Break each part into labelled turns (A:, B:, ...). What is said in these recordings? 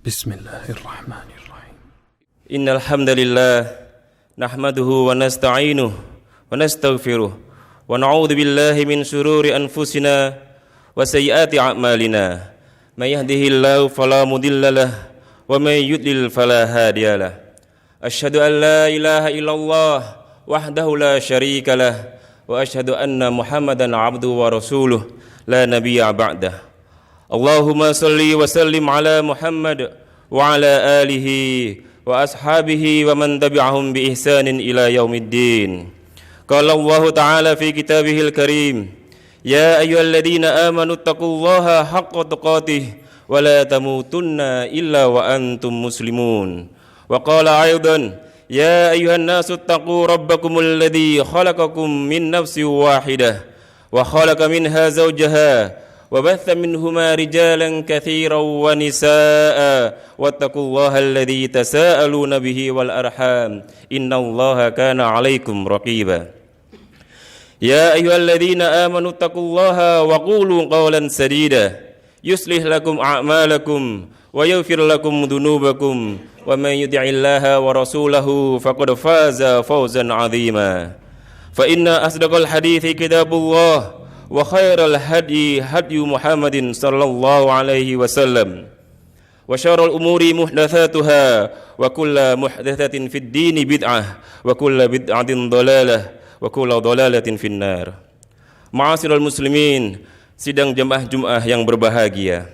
A: بسم الله الرحمن الرحيم
B: إن الحمد لله نحمده ونستعينه ونستغفره ونعوذ بالله من شرور أنفسنا وسيئات أعمالنا من يهده الله فلا مضل له ومن يضلل فلا هادي له أشهد أن لا إله إلا الله وحده لا شريك له وأشهد أن محمدا عبده ورسوله لا نبي بعده اللهم صل وسلم على محمد وعلى آله وأصحابه ومن تبعهم بإحسان إلى يوم الدين قال الله تعالى في كتابه الكريم يا أيها الذين آمنوا اتقوا الله حق تقاته ولا تموتن إلا وأنتم مسلمون وقال أيضا يا أيها الناس اتقوا ربكم الذي خلقكم من نفس واحدة وخلق منها زوجها وبث منهما رجالا كثيرا ونساء واتقوا الله الذي تساءلون به والأرحام إن الله كان عليكم رقيبا يا أيها الذين آمنوا اتقوا الله وقولوا قولا سديدا يصلح لكم أعمالكم ويغفر لكم ذنوبكم ومن يطع الله ورسوله فقد فاز فوزا عظيما فإن أصدق الحديث كتاب الله وخير الهدي هدي محمد صلى الله عليه وسلم وشر الأمور محدثاتها وكل محدثة في الدين بدعة وكل بدعة ضلالة وكل ضلالة في النار. Ma'asyiral muslimin, sidang jemaah Jumat yang berbahagia.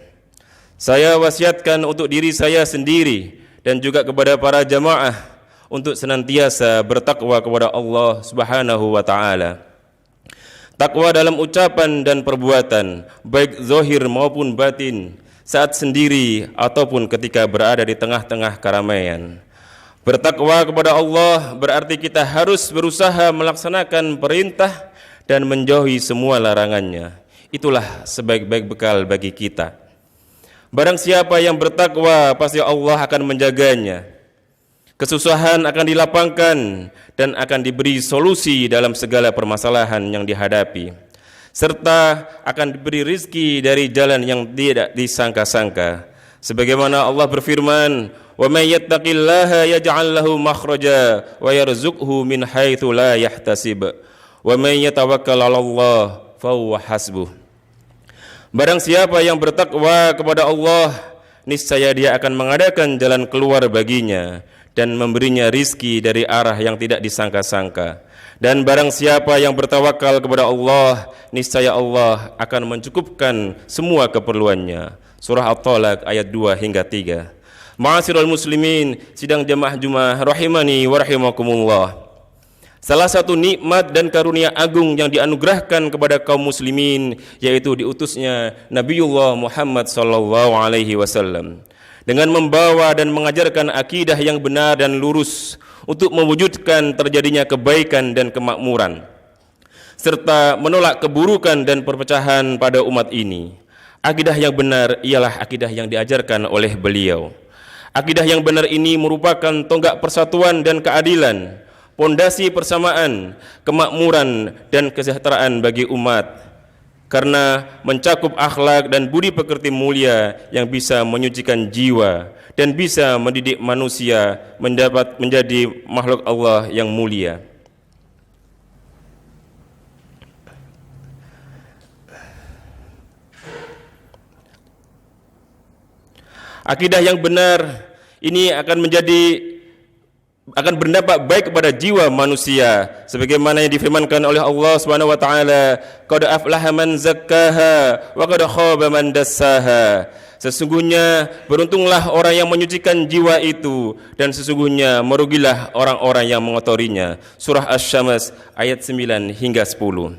B: Saya wasiatkan untuk diri saya sendiri dan juga kepada para jemaah untuk senantiasa bertakwa kepada Allah Subhanahu wa taala. Takwa dalam ucapan dan perbuatan, baik zahir maupun batin, saat sendiri ataupun ketika berada di tengah-tengah keramaian. Bertakwa kepada Allah berarti kita harus berusaha melaksanakan perintah dan menjauhi semua larangannya. Itulah sebaik-baik bekal bagi kita. Barang siapa yang bertakwa, pasti Allah akan menjaganya. Kesusahan akan dilapangkan dan akan diberi solusi dalam segala permasalahan yang dihadapi, serta akan diberi rizki dari jalan yang tidak disangka-sangka. Sebagaimana Allah berfirman, "Wa may yattaqillaha yaj'al lahu makhraja wa yarzuqhu min haitsu la yahtasib. Wa may yatawakkal 'alallah fa huwa hasbuh." Barang siapa yang bertakwa kepada Allah, niscaya dia akan mengadakan jalan keluar baginya dan memberinya rizki dari arah yang tidak disangka-sangka. Dan barang siapa yang bertawakal kepada Allah, niscaya Allah akan mencukupkan semua keperluannya. Surah At-Talaq ayat 2 hingga 3. Ma'asyiral muslimin, sidang jemaah Jumat rahimani wa rahimakumullah. Salah satu nikmat dan karunia agung yang dianugerahkan kepada kaum muslimin yaitu diutusnya Nabiullah Muhammad sallallahu alaihi wasallam dengan membawa dan mengajarkan akidah yang benar dan lurus untuk mewujudkan terjadinya kebaikan dan kemakmuran, serta menolak keburukan dan perpecahan pada umat ini. Akidah yang benar ialah akidah yang diajarkan oleh beliau. Akidah yang benar ini merupakan tonggak persatuan dan keadilan, pondasi persamaan, kemakmuran dan kesejahteraan bagi umat, karena mencakup akhlak dan budi pekerti mulia yang bisa menyucikan jiwa dan bisa mendidik manusia menjadi makhluk Allah yang mulia. Akidah yang benar ini akan berdampak baik kepada jiwa manusia sebagaimana yang difirmankan oleh Allah Subhanahu wa taala, qad aflaha man zakkaha wa qad khaba man dassaha. Sesungguhnya beruntunglah orang yang menyucikan jiwa itu dan sesungguhnya merugilah orang-orang yang mengotorinya. Surah Asy-Syams ayat 9 hingga 10.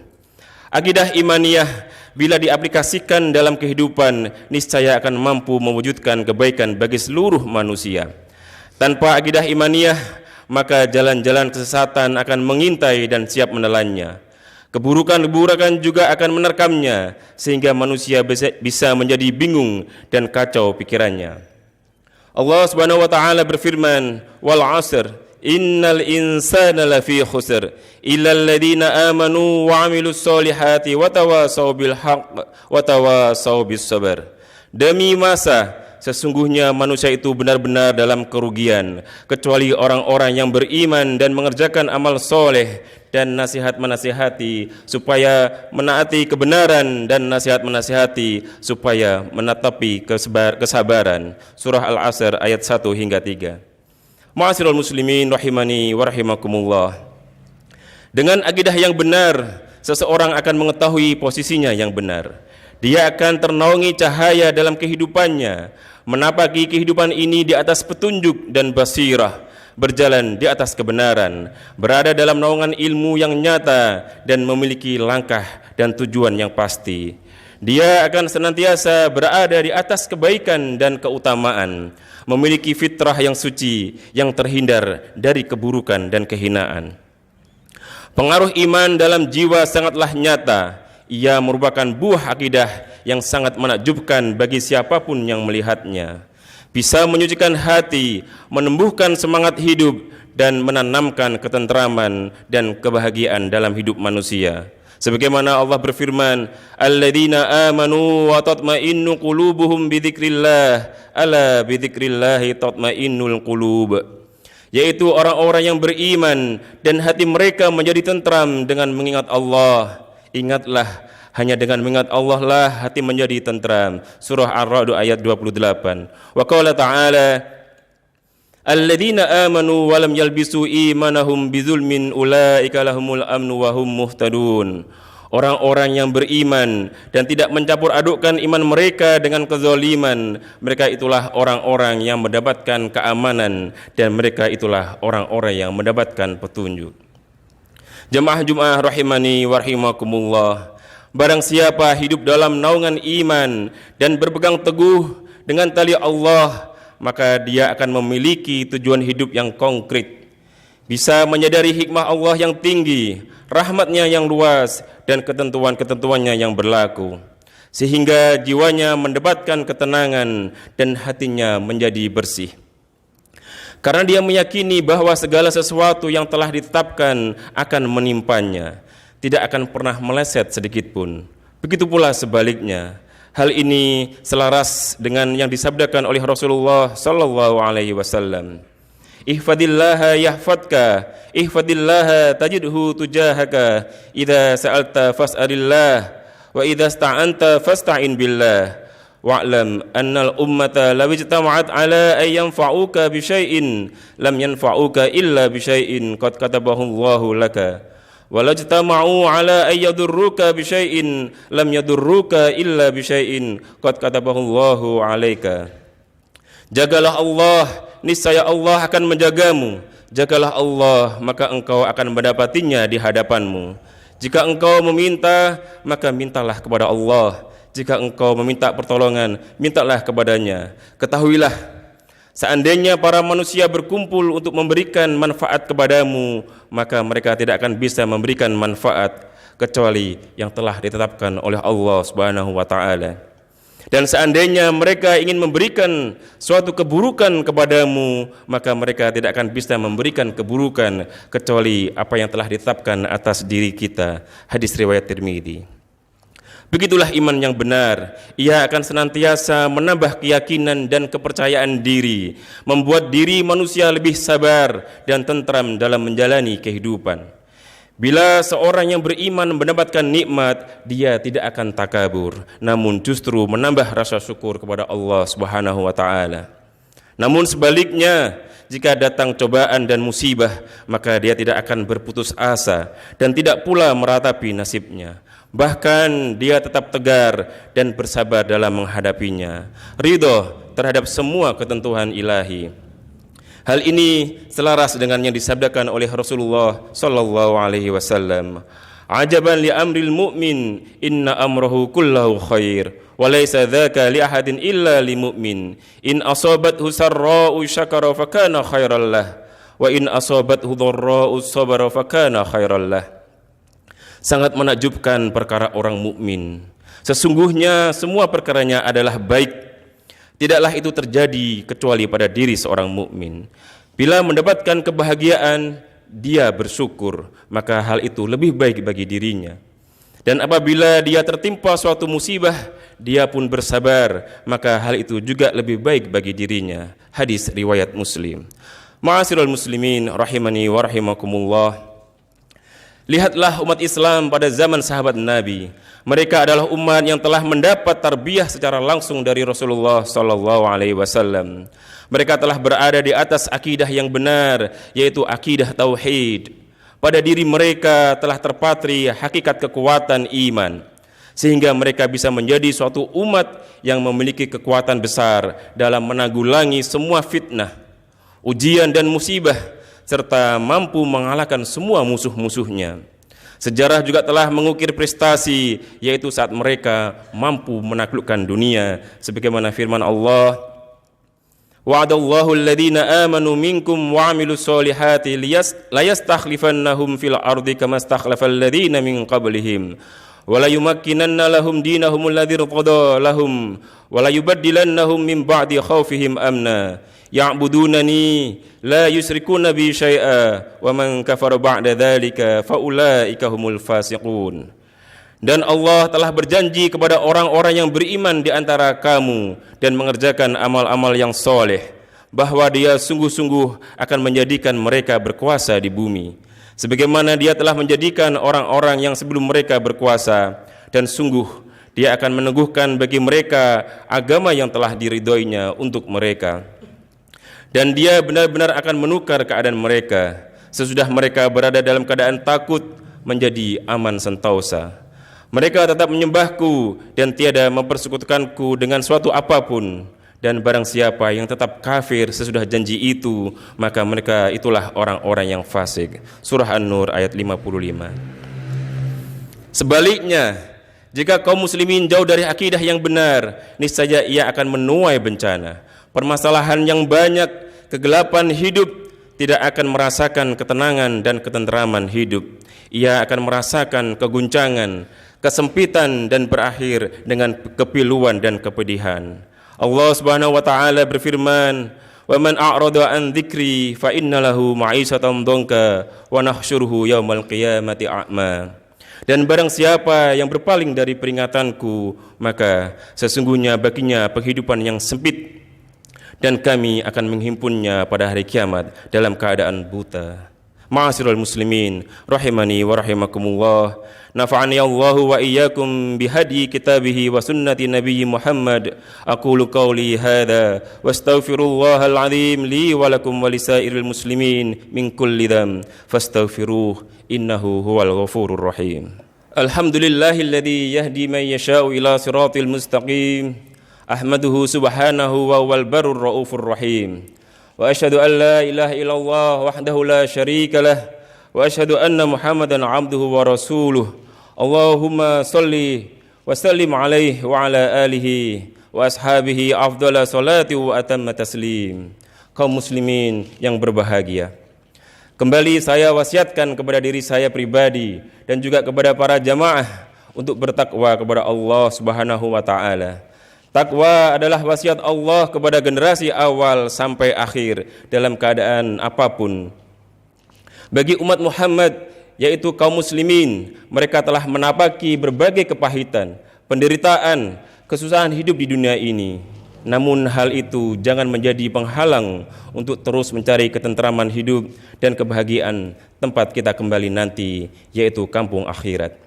B: Akidah imaniyah bila diaplikasikan dalam kehidupan niscaya akan mampu mewujudkan kebaikan bagi seluruh manusia. Tanpa akidah imaniyah, maka jalan-jalan kesesatan akan mengintai dan siap menelannya. Keburukan-keburukan juga akan menerkamnya, sehingga manusia bisa menjadi bingung dan kacau pikirannya. Allah Subhanahu wa taala berfirman, "Wal 'asr, innal insana lafi khusr, illal ladzina amanu wa 'amilus solihati wa tawasaw bil haqq wa tawasaw bis sabr." Demi masa, sesungguhnya manusia itu benar-benar dalam kerugian, kecuali orang-orang yang beriman dan mengerjakan amal soleh dan nasihat menasihati supaya menaati kebenaran dan nasihat menasihati supaya menatapi kesabaran. Surah Al-Asr ayat 1 hingga 3. Ma'asyiral muslimin rahimani wa rahimakumullah. Dengan akidah yang benar, seseorang akan mengetahui posisinya yang benar. Dia akan ternaungi cahaya dalam kehidupannya, menapaki kehidupan ini di atas petunjuk dan basirah, berjalan di atas kebenaran, berada dalam naungan ilmu yang nyata dan memiliki langkah dan tujuan yang pasti. Dia akan senantiasa berada di atas kebaikan dan keutamaan, memiliki fitrah yang suci, yang terhindar dari keburukan dan kehinaan. Pengaruh iman dalam jiwa sangatlah nyata. Ia merupakan buah akidah yang sangat menakjubkan bagi siapapun yang melihatnya. Bisa menyucikan hati, menumbuhkan semangat hidup, dan menanamkan ketentraman dan kebahagiaan dalam hidup manusia. Sebagaimana Allah berfirman, "Alladzina amanu wa tatma'innu qulubuhum bidzikrillah, ala bidzikrillahi tatma'innul qulub." Yaitu orang-orang yang beriman dan hati mereka menjadi tentram dengan mengingat Allah. Ingatlah, hanya dengan mengingat Allah lah hati menjadi tentram. Surah Ar-Ra'd ayat 28. Wa qala ta'ala, "Alladzina amanu wa lam yalbisu imanahum bizulmin ulaika lahumul amnu wa hum muhtadun." Orang-orang yang beriman dan tidak mencampur adukkan iman mereka dengan kezaliman, mereka itulah orang-orang yang mendapatkan keamanan dan mereka itulah orang-orang yang mendapatkan petunjuk. Jemaah Jumat rahimani wa rahimakumullah. Barang siapa hidup dalam naungan iman dan berpegang teguh dengan tali Allah, maka dia akan memiliki tujuan hidup yang konkret. Bisa menyadari hikmah Allah yang tinggi, rahmatnya yang luas, dan ketentuan-ketentuannya yang berlaku. Sehingga jiwanya mendapatkan ketenangan dan hatinya menjadi bersih. Karena dia meyakini bahwa segala sesuatu yang telah ditetapkan akan menimpanya, tidak akan pernah meleset sedikit pun. Begitu pula sebaliknya. Hal ini selaras dengan yang disabdakan oleh Rasulullah sallallahu alaihi wasallam. Ihfadillaha yahfadka, ihfadillaha tajidhu tujahaka, idza sa'alta fas'alillah, wa idza sta'anta fasta'in billah. Wa'lam annal ummata law ijtama'at ala ay yanfa'uka bi syai'in lam yanfa'uka illa bi syai'in qad katabahu Allahu laka. Wa law ijtama'u ala ay yadurruka bi syai'in lam yadurruka illa bi syai'in qad katabahu Allahu 'alaika. Jagalah Allah, niscaya Allah akan menjagamu. Jagalah Allah, maka engkau akan mendapatinya di hadapanmu. Jika engkau meminta, maka mintalah kepada Allah. Jika engkau meminta pertolongan, mintalah kepadanya. Ketahuilah, seandainya para manusia berkumpul untuk memberikan manfaat kepadamu, maka mereka tidak akan bisa memberikan manfaat kecuali yang telah ditetapkan oleh Allah Subhanahu wa taala. Dan seandainya mereka ingin memberikan suatu keburukan kepadamu, maka mereka tidak akan bisa memberikan keburukan kecuali apa yang telah ditetapkan atas diri kita. Hadis riwayat Tirmidzi. Begitulah iman yang benar. Ia akan senantiasa menambah keyakinan dan kepercayaan diri, membuat diri manusia lebih sabar dan tentram dalam menjalani kehidupan. Bila seorang yang beriman mendapatkan nikmat, dia tidak akan takabur, namun justru menambah rasa syukur kepada Allah Subhanahu wa taala. Namun sebaliknya, jika datang cobaan dan musibah, maka dia tidak akan berputus asa dan tidak pula meratapi nasibnya. Bahkan dia tetap tegar dan bersabar dalam menghadapinya, ridho terhadap semua ketentuan ilahi. Hal ini selaras dengan yang disabdakan oleh Rasulullah sallallahu alaihi wasallam. Ajaban li amril mu'min, inna amrahu kullahu khair, wa laysa dzaka li ahadin illa li mu'min. In asabathu sarra'u syakara fa kana khairal lah, wa in asabathu dharra'u sabara fa kana khairal lah. Sangat menakjubkan perkara orang mukmin. Sesungguhnya semua perkaranya adalah baik. Tidaklah itu terjadi kecuali pada diri seorang mukmin. Bila mendapatkan kebahagiaan, dia bersyukur, maka hal itu lebih baik bagi dirinya. Dan apabila dia tertimpa suatu musibah, dia pun bersabar, maka hal itu juga lebih baik bagi dirinya. Hadis riwayat Muslim. Ma'asyiral muslimin rahimani wa rahimakumullah. Lihatlah umat Islam pada zaman sahabat Nabi. Mereka adalah umat yang telah mendapat tarbiyah secara langsung dari Rasulullah sallallahu alaihi wasallam. Mereka telah berada di atas akidah yang benar, yaitu akidah tauhid. Pada diri mereka telah terpatri hakikat kekuatan iman, sehingga mereka bisa menjadi suatu umat yang memiliki kekuatan besar dalam menanggulangi semua fitnah, ujian dan musibah, serta mampu mengalahkan semua musuh-musuhnya. Sejarah juga telah mengukir prestasi, yaitu saat mereka mampu menaklukkan dunia, sebagaimana firman Allah, wa'adallahu alladhina amanu minkum wa 'amilus solihati layastakhlifannahum fil ardi kama stakhlafal ladzina min qablihim wa la yumakkinanna lahum dinahum alladzi irtada lahum wa la yubaddilannahum min ba'di khaufihim amna ya'budunani la yusyrikuna bi syai'a wa man kafara ba'da dzalika fa ulaika humul fasiqun. Dan Allah telah berjanji kepada orang-orang yang beriman di antara kamu dan mengerjakan amal-amal yang soleh, bahwa Dia sungguh-sungguh akan menjadikan mereka berkuasa di bumi, sebagaimana Dia telah menjadikan orang-orang yang sebelum mereka berkuasa, dan sungguh Dia akan meneguhkan bagi mereka agama yang telah diridhoinya untuk mereka. Dan Dia benar-benar akan menukar keadaan mereka sesudah mereka berada dalam keadaan takut menjadi aman sentosa. Mereka tetap menyembahku dan tiada mempersekutukanku dengan suatu apapun. Dan barang siapa yang tetap kafir sesudah janji itu, maka mereka itulah orang-orang yang fasik. Surah An-Nur ayat 55. Sebaliknya, jika kaum muslimin jauh dari akidah yang benar, niscaya ia akan menuai bencana, permasalahan yang banyak, kegelapan hidup, tidak akan merasakan ketenangan dan ketenteraman hidup. Ia akan merasakan keguncangan, kesempitan, dan berakhir dengan kepiluan dan kepedihan. Allah Subhanahu wa taala berfirman, "Wa man a'rada an dzikri fa innalahu ma'isatan dhanka wa nahsyuruhu yaumal qiyamati a'ma." Dan barang siapa yang berpaling dari peringatanku, maka sesungguhnya baginya penghidupan yang sempit, dan kami akan menghimpunnya pada hari kiamat dalam keadaan buta. Ma'asyiral muslimin rahimani wa rahimakumullah. Nafa'ani Allahu wa iyyakum bihadi kitabihi wa sunnati nabiyyi Muhammad. Aqulu qawli hadza wastaghfirullahal azim li wa lakum wa lisairil muslimin min kulli dzam fastaghfiruh innahu huwal ghafurur rahim. Alhamdulillahilladzi yahdi man yasha'u ila siratil mustaqim. Ahmaduhu subhanahu wa huwal barur raufur rahim. Wa asyhadu an la ilaha illallah wahdahu la syarika lah wa asyhadu anna Muhammadan abduhu wa rasuluh. Allahumma salli wa sallim alaihi wa ala alihi wa ashabihi afdhala salati wa atamma taslim. Kaum muslimin yang berbahagia, kembali saya wasiatkan kepada diri saya pribadi dan juga kepada para jamaah untuk bertakwa kepada Allah Subhanahu wa taala. Takwa adalah wasiat Allah kepada generasi awal sampai akhir dalam keadaan apapun. Bagi umat Muhammad, yaitu kaum muslimin, mereka telah menapaki berbagai kepahitan, penderitaan, kesusahan hidup di dunia ini. Namun hal itu jangan menjadi penghalang untuk terus mencari ketenteraman hidup dan kebahagiaan tempat kita kembali nanti, yaitu kampung akhirat.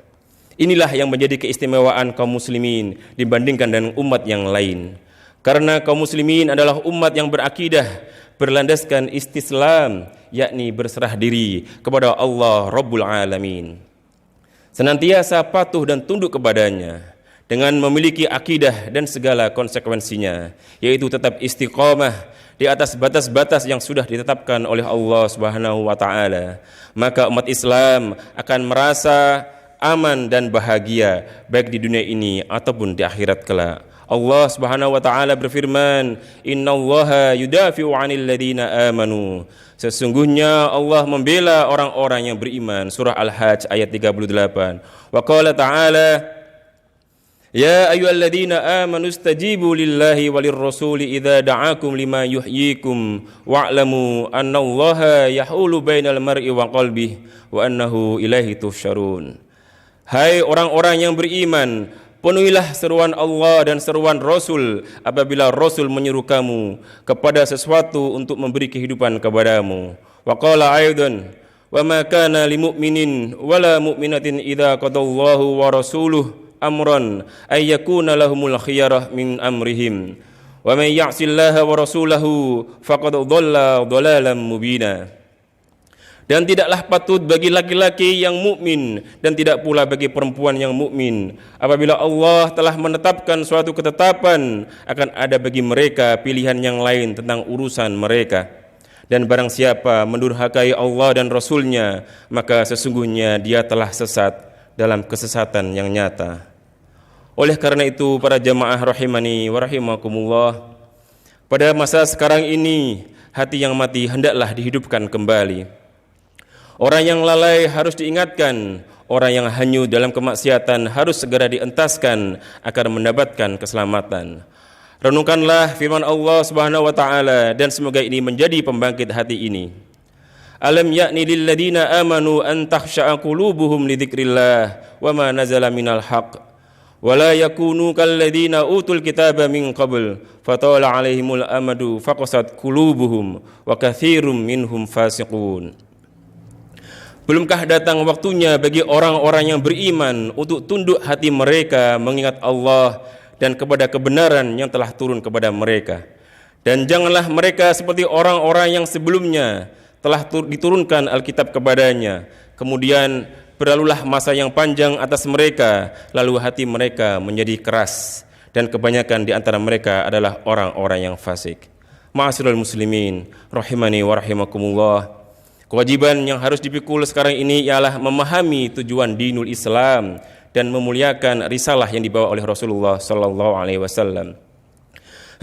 B: Inilah yang menjadi keistimewaan kaum muslimin dibandingkan dengan umat yang lain. Karena kaum muslimin adalah umat yang berakidah, berlandaskan istislam, yakni berserah diri kepada Allah Rabbul Alamin. Senantiasa patuh dan tunduk kepadanya dengan memiliki akidah dan segala konsekuensinya, yaitu tetap istiqamah di atas batas-batas yang sudah ditetapkan oleh Allah Subhanahu wa taala. Maka umat Islam akan merasa aman dan bahagia baik di dunia ini ataupun di akhirat kelak. Allah Subhanahu wa taala berfirman, "Innallaha yudafi'u 'anil ladzina amanu." Sesungguhnya Allah membela orang-orang yang beriman. Surah Al-Hajj ayat 38. Wa qala ta'ala, "Ya ayyuhalladzina amanu istajibu lillahi walir rasuli idza da'akum lima yuhyikum wa'lamu annallaha yahulu bainal mar'i wa qalbihi wa annahu ilaihi tuhsyarun." Hai orang-orang yang beriman, penuhilah seruan Allah dan seruan Rasul apabila Rasul menyuruh kamu kepada sesuatu untuk memberi kehidupan kepadamu. Wa qala aidan, wa ma kana lil mu'minin wala mu'minatin idza qadallahu wa rasuluhu amran ay yakuna lahumul khiyarah min amrihim. Wa may ya'sillaha wa rasulahu faqad dhalla dhalalan mubina. Dan tidaklah patut bagi laki-laki yang mukmin dan tidak pula bagi perempuan yang mukmin apabila Allah telah menetapkan suatu ketetapan akan ada bagi mereka pilihan yang lain tentang urusan mereka. Dan barang siapa mendurhakai Allah dan Rasulnya, maka sesungguhnya dia telah sesat dalam kesesatan yang nyata. Oleh karena itu, para jamaah rahimani wa rahimakumullah, pada masa sekarang ini hati yang mati hendaklah dihidupkan kembali. Orang yang lalai harus diingatkan, orang yang hanyut dalam kemaksiatan harus segera dientaskan agar mendapatkan keselamatan. Renungkanlah firman Allah Subhanahu wa taala dan semoga ini menjadi pembangkit hati ini. Alam ya'ni lil ladzina amanu an takhsha'a qulubuhum li dzikrillah wa ma nazala minal haqq wa la yakunu kal ladzina utul kitaba min qabl fatala 'alaihimul amadu faqasat qulubuhum wa katsirum minhum fasiqun. Belumkah datang waktunya bagi orang-orang yang beriman untuk tunduk hati mereka mengingat Allah dan kepada kebenaran yang telah turun kepada mereka. Dan janganlah mereka seperti orang-orang yang sebelumnya telah diturunkan Alkitab kepadanya. Kemudian berlalulah masa yang panjang atas mereka, lalu hati mereka menjadi keras. Dan kebanyakan di antara mereka adalah orang-orang yang fasik. Ma'asyiral muslimin, rahimani wa rahimakumullah. Kewajiban yang harus dipikul sekarang ini ialah memahami tujuan dinul Islam dan memuliakan risalah yang dibawa oleh Rasulullah sallallahu alaihi wasallam.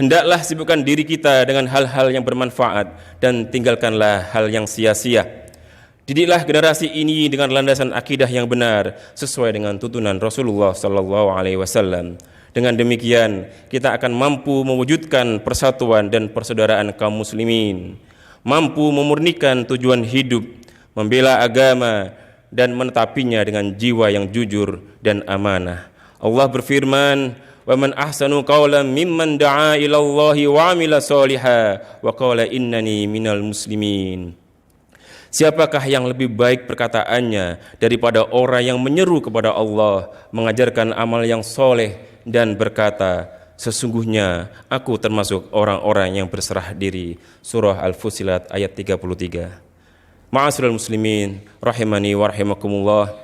B: Hendaklah sibukkan diri kita dengan hal-hal yang bermanfaat dan tinggalkanlah hal yang sia-sia. Didiklah generasi ini dengan landasan akidah yang benar sesuai dengan tuntunan Rasulullah sallallahu alaihi wasallam. Dengan demikian, kita akan mampu mewujudkan persatuan dan persaudaraan kaum muslimin, mampu memurnikan tujuan hidup, membela agama dan menetapinya dengan jiwa yang jujur dan amanah. Allah berfirman, "Wa man ahsanu qawlan mimman da'a ila Allahi wa 'amila shalihan wa qala innani minal muslimin." Siapakah yang lebih baik perkataannya daripada orang yang menyeru kepada Allah, mengajarkan amal yang soleh dan berkata, sesungguhnya aku termasuk orang-orang yang berserah diri. Surah Al-Fussilat ayat 33. Ma'asyiral muslimin, rahimani wa rahimakumullah.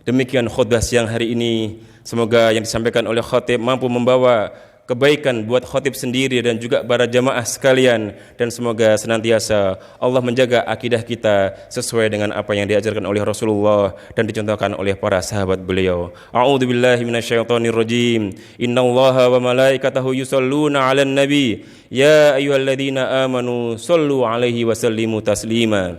B: Demikian khutbah siang hari ini. Semoga yang disampaikan oleh khatib mampu membawa kebaikan buat khatib sendiri dan juga para jamaah sekalian, dan semoga senantiasa Allah menjaga akidah kita sesuai dengan apa yang diajarkan oleh Rasulullah dan dicontohkan oleh para sahabat beliau. A'udzubillahi minasyaitonirrajim. Innallaha wa malaikatahu yusholluna 'alan nabi ya ayyuhalladzina amanu shollu 'alaihi wa sallimu taslima.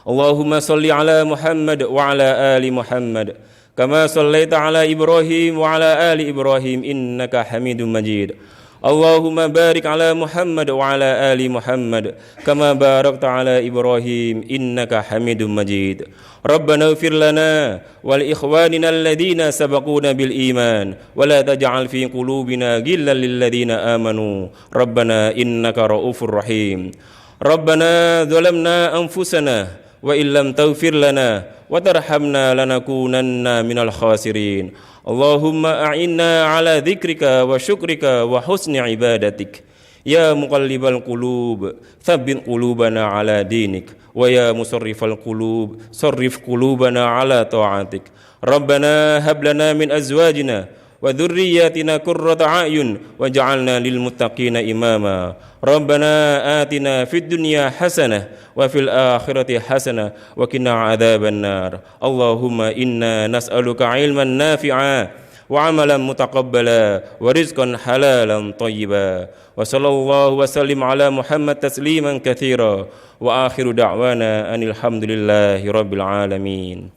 B: Allahumma sholli 'ala Muhammad wa 'ala ali Muhammad kama shallaita ala Ibrahim wa ala ali Ibrahim innaka Hamidum Majid. Allahumma barik ala Muhammad wa ala ali Muhammad kama barakta ala Ibrahim innaka Hamidum Majid. Rabbana ighfir lana wa li ikhwanina alladhina sabaquna bil iman wa la taj'al fi qulubina ghillan lil ladzina amanu Rabbana innaka raufur rahim. Rabbana zalamna anfusana wa illam taghfir lana wa tarhamna lanakunanna minal khasirin. Allahumma a'inna ala dzikrika wa syukrika wa husni ibadatik. Ya muqallibal qulub, tsabbit qulubana ala dinik. Wa ya musarrifal qulub, sarrif qulubana ala ta'atik. Rabbana hab lana min azwajina wa dhurriyyatina qurrata a'yun waj'alna lil muttaqina imama. Rabbana atina fid dunya hasanah wa fil akhirati hasanah wa qina adzaban nar. Allahumma inna nas'aluka ilman nafi'a wa amalan mutaqabbala wa rizqan halalan thayyiba. Wa sallallahu wa sallim ala Muhammad tasliman katsira wa akhiru da'wana anil hamdulillahi rabbil alamin.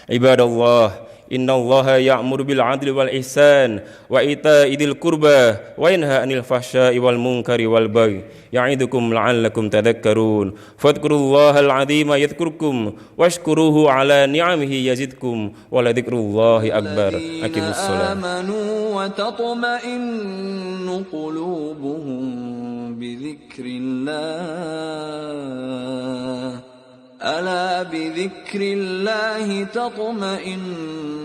B: Ibadallah, Innallaha ya'muru bil 'adli wal ihsan wa ita'i dzil qurba wa yanha 'anil fahsya'i wal munkari wal baghi ya'idukum la'allakum tadhakkarun. Fadhkurullahal 'azima yadhkurkum washkuruhu 'ala ni'amihi yazidkum wa la dzikrullahi akbar. Aqimus shalah.
C: Amanu wa tatma'innu qulubuhum bi dzikrillah. Ala bi dzikrillahi tatma'innul